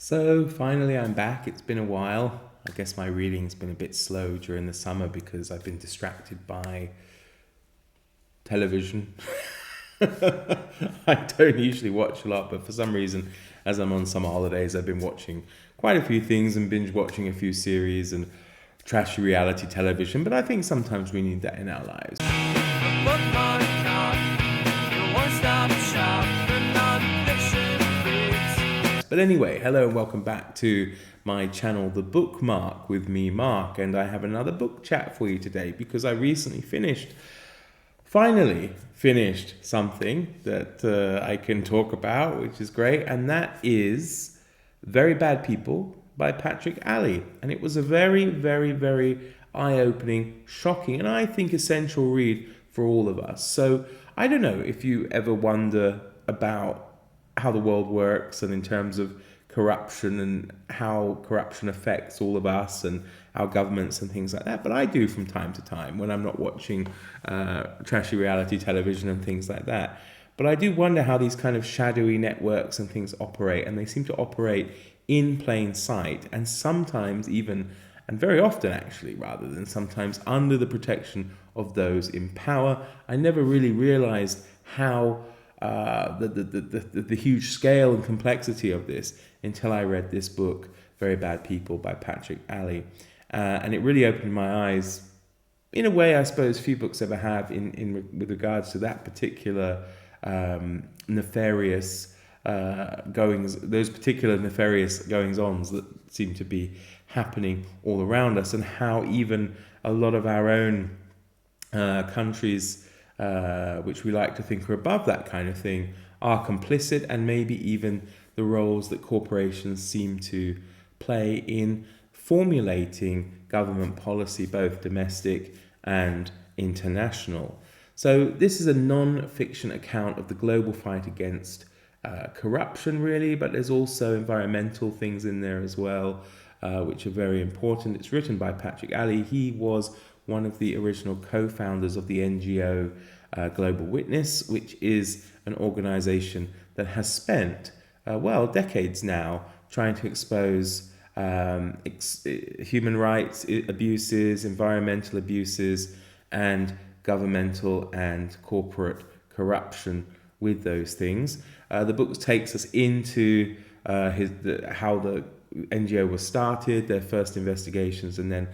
So finally, I'm back. It's been a while. I guess my reading's been a bit slow during the summer because I've been distracted by television. I don't usually watch a lot, but for some reason, as I'm on summer holidays, I've been watching quite a few things and binge watching a few series and trashy reality television. But I think sometimes we need that in our lives. Bookmark shop, your one-stop shop for nonfiction freaks. But anyway, hello and welcome back to my channel, The Bookmark, with me, Mark. And I have another book chat for you today because I recently finally finished something that I can talk about, which is great. And that is Very Bad People by Patrick Alley. And it was a very, very, very eye-opening, shocking, and I think essential read for all of us. So I don't know if you ever wonder about how the world works and in terms of corruption and how corruption affects all of us and our governments and things like that. But I do from time to time when I'm not watching trashy reality television and things like that. But I do wonder how these kind of shadowy networks and things operate, and they seem to operate in plain sight and sometimes even, and very often actually, rather than sometimes, under the protection of those in power. I never really realized how the huge scale and complexity of this until I read this book, Very Bad People by Patrick Alley. And it really opened my eyes in a way I suppose few books ever have with regards to that particular nefarious those particular nefarious goings-ons that seem to be happening all around us, and how even a lot of our own countries, which we like to think are above that kind of thing, are complicit, and maybe even the roles that corporations seem to play in formulating government policy, both domestic and international. So this is a non-fiction account of the global fight against corruption, really, but there's also environmental things in there as well, which are very important. It's written by Patrick Alley. He was one of the original co-founders of the NGO Global Witness, which is an organization that has spent, decades now trying to expose human rights abuses, environmental abuses, and governmental and corporate corruption with those things. The book takes us into how the NGO was started, their first investigations, and then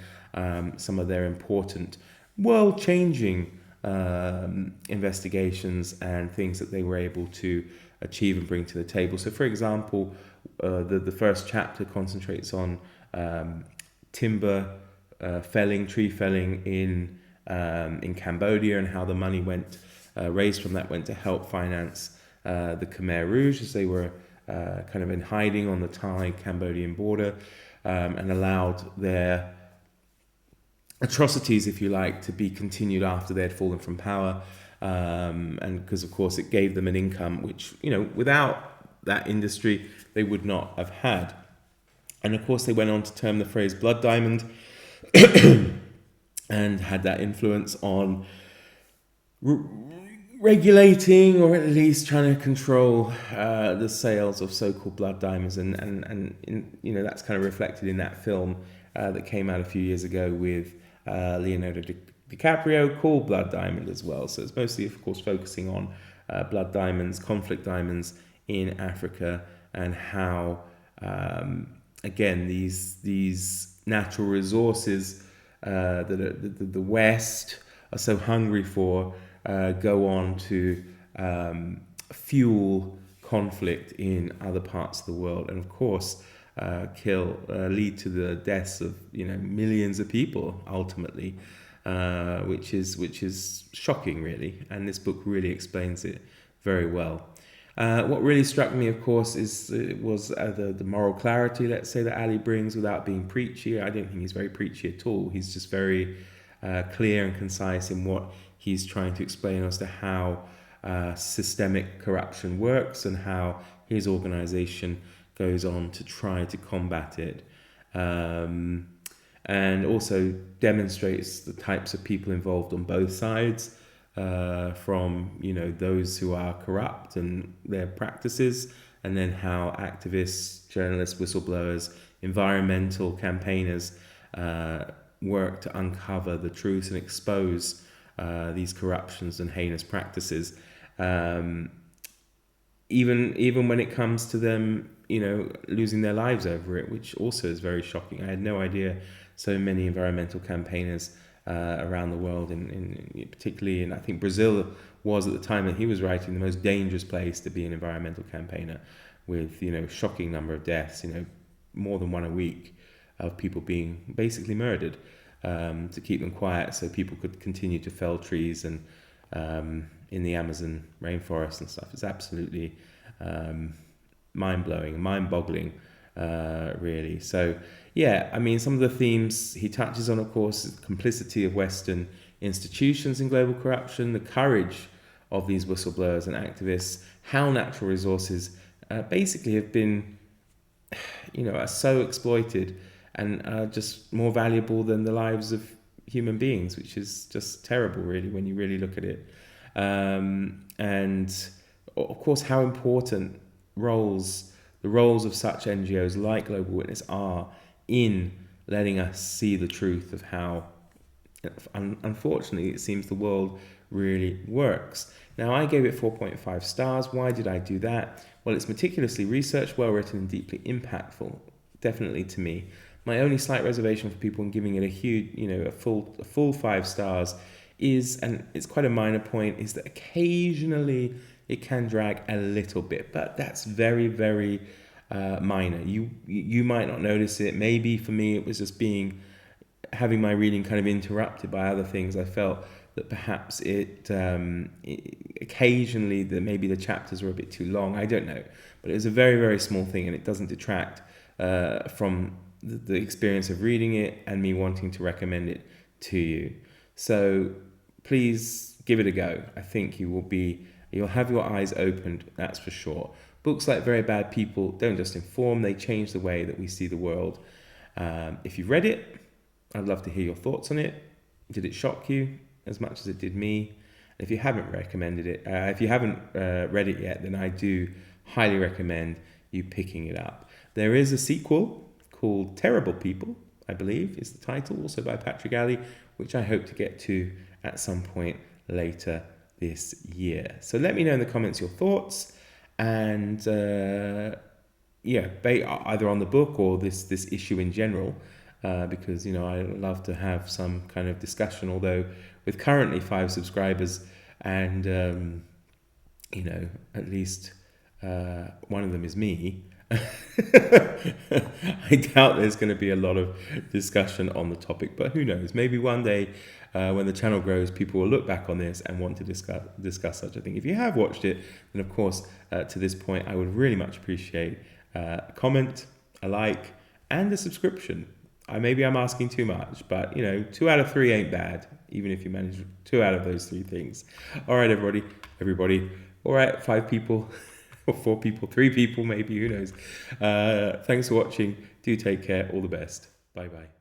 some of their important world-changing investigations and things that they were able to achieve and bring to the table. So, for example, the first chapter concentrates on timber tree felling in Cambodia, and how the money raised from that went to help finance the Khmer Rouge as they were kind of in hiding on the Thai-Cambodian border, and allowed their atrocities, if you like, to be continued after they had fallen from power, and because of course it gave them an income which, without that industry they would not have had. And of course they went on to term the phrase blood diamond and had that influence on regulating, or at least trying to control the sales of so-called blood diamonds, and that's kind of reflected in that film that came out a few years ago with Leonardo DiCaprio, called Blood Diamond as well. So it's mostly, of course, focusing on blood diamonds, conflict diamonds in Africa, and how again these natural resources that the West are so hungry for go on to fuel conflict in other parts of the world, and of course lead to the deaths of millions of people ultimately, which is shocking, really. And this book really explains it very well. What really struck me, of course, was the moral clarity, let's say, that Ali brings without being preachy. I don't think he's very preachy at all. He's just very clear and concise in what he's trying to explain as to how systemic corruption works and how his organization goes on to try to combat it, and also demonstrates the types of people involved on both sides, from those who are corrupt and their practices, and then how activists, journalists, whistleblowers, environmental campaigners work to uncover the truth and expose these corruptions and heinous practices. Even when it comes to them, losing their lives over it, which also is very shocking. I had no idea so many environmental campaigners around the world, particularly in, I think Brazil was at the time that he was writing the most dangerous place to be an environmental campaigner, with shocking number of deaths, more than one a week, of people being basically murdered to keep them quiet so people could continue to fell trees and in the Amazon rainforest and stuff. It's absolutely mind-blowing, mind-boggling, really. So, yeah, I mean, some of the themes he touches on, of course, is the complicity of Western institutions in global corruption, the courage of these whistleblowers and activists, how natural resources basically have been, are so exploited and are just more valuable than the lives of human beings, which is just terrible, really, when you really look at it. And of course, how important the roles of such NGOs like Global Witness are in letting us see the truth of how, unfortunately, it seems the world really works. Now, I gave it 4.5 stars. Why did I do that? Well, it's meticulously researched, well written, and deeply impactful, definitely to me. My only slight reservation for people in giving it a huge, a full 5 stars is, and it's quite a minor point, is that occasionally it can drag a little bit, but that's very, very minor. You might not notice it. Maybe for me it was just having my reading kind of interrupted by other things. I felt that perhaps it occasionally that maybe the chapters were a bit too long. I don't know, but it was a very, very small thing, and it doesn't detract from the experience of reading it and me wanting to recommend it to you. So please give it a go. I think you'll have your eyes opened, that's for sure. Books like Very Bad People don't just inform, they change the way that we see the world. If you've read it, I'd love to hear your thoughts on it. Did it shock you as much as it did me? If you haven't read it yet, then I do highly recommend you picking it up. There is a sequel called Terrible People, I believe is the title, also by Patrick Alley, which I hope to get to at some point later this year. So let me know in the comments your thoughts, and either on the book or this issue in general, because I love to have some kind of discussion, although with currently 5 subscribers and at least one of them is me, I doubt there's going to be a lot of discussion on the topic, but who knows? Maybe one day when the channel grows, people will look back on this and want to discuss such a thing. If you have watched it, then of course to this point I would really much appreciate a comment, a like, and a subscription. Maybe I'm asking too much, but 2 out of 3 ain't bad, even if you manage 2 out of those 3 things. All right, everybody. All right, 5 people or 4 people, 3 people maybe, who knows. Thanks for watching. Do take care. All the best. Bye-bye.